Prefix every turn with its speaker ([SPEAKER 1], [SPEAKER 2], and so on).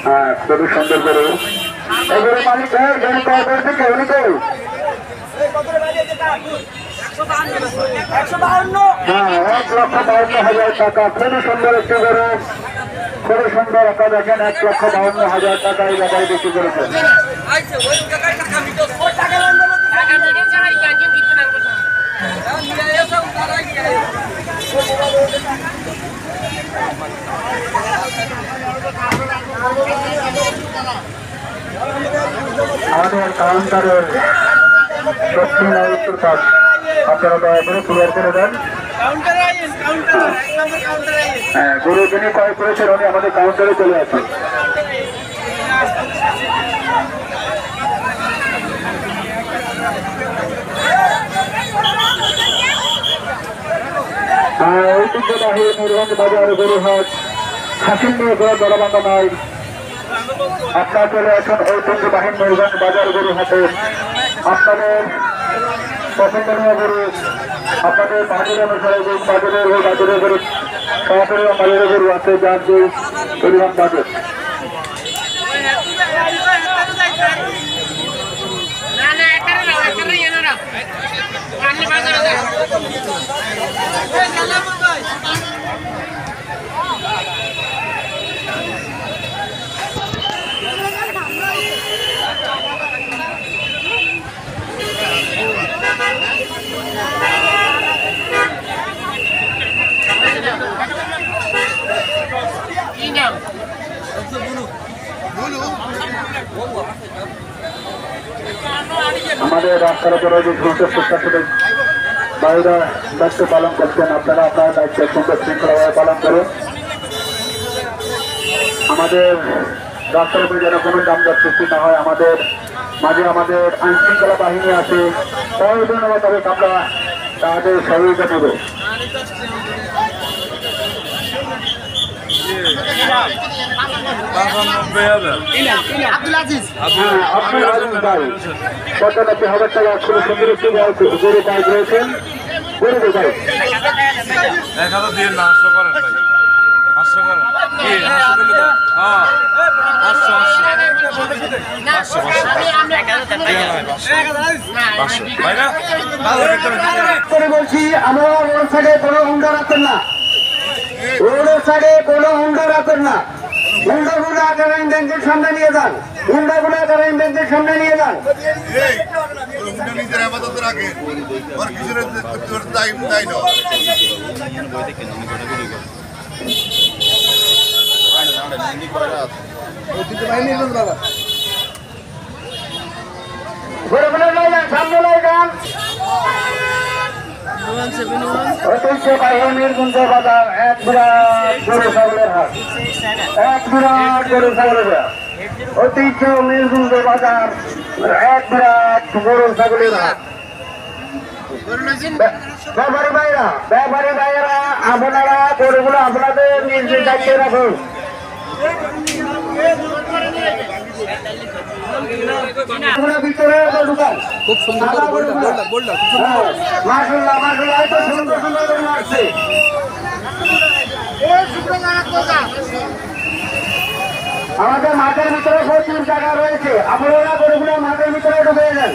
[SPEAKER 1] হ্যাঁ, খুবই সুন্দর করে এগুলো মালিক জ্ঞান করা করেছে কেউ কেউ। হ্যাঁ, 1,52,000 টাকা। খুবই সুন্দর একটি গরু, খুবই সুন্দর। আপনারা দেখেন 1,52,000 টাকা এই ব্যাপারে বিক্রি করেছেন। আমাদের কাউন্টারের দক্ষিণ উত্তর পাশ আপনারা দয়া করে ক্লিয়ার করে দেন। হ্যাঁ, গরু যিনি ক্রয় করেছেন উনি আমাদের কাউন্টারে চলে আসেন। ঐতিহ্যবাহী ময়ূরভঞ্জ বাজার গরুহাট হাসিল নিয়ে ঘোরা দলাবান্ধা নয়। আপনারা চলে আসুন ঐতিহ্যবাহী ময়ূরভঞ্জ বাজার গরুহাটে। আপনাদের পছন্দনীয় গরু, আপনাদের বাজার অনুসারে যে বাজারের ওই বাজারের গরু সরাসরি বাজারের গরু আছে, যার যে পরিমাণ বাজার। আমাদের রাস্তার উপরে যে সমস্ত প্রশাসনিক বাইরা দায়িত্ব পালন করছেন, আপনারা আপনার দায়িত্ব সুন্দর শৃঙ্খলাভাবে পালন করুন। আমাদের রাস্তার উপরে যেন কোনো যানজট সৃষ্টি না হয়। আমাদের মাঝে আমাদের আইন শৃঙ্খলা বাহিনী আছে, প্রয়োজন মোতাবেক আমরা তাদের সহযোগিতা দেব। আব্দুল আজিজ ভাই 95,000 টাকা খুব সুন্দর একটি গরু পাই রয়েছেন। গরু ভাই
[SPEAKER 2] 1000 দিয়ে না 800 করেন ভাই, 800 করেন কি 800 দিলে তো হ্যাঁ 800 ভাই না
[SPEAKER 1] করে বলছি, আমরা রোড সাইডে কোনো হুন্ডা রাখবেন না, রোডের সাইডে কোনো হুন্ডা রাখবেন না। হুন্ডাগুলো গ্রামীণ ব্যাংকের সামনে নিয়ে যান, হুন্ডাগুলো গ্রামীণ ব্যাংকের সামনে নিয়ে যান। সামনে লাই যান। ঐতিহ্যবাহী মিরগুঞ্জ বাজার এক বিরাট গরু ছাগলের হাট, এক বিরাট গরু ছাগলের হাট। ঐতিহ্য মিরগুঞ্জ বাজার এক বিরাট গরু ছাগলের হাট। ব্যাপারী ভাইয়েরা আপনারা গরুগুলো আপনাদের নিজ নিজ দায়িত্বে রাখুন।
[SPEAKER 3] খুব সুন্দর
[SPEAKER 1] আমাদের মাঠের ভিতরে প্রচুর জায়গা রয়েছে, আপনারা গরুগুলো মাঠের ভিতরে ঢুকে যান।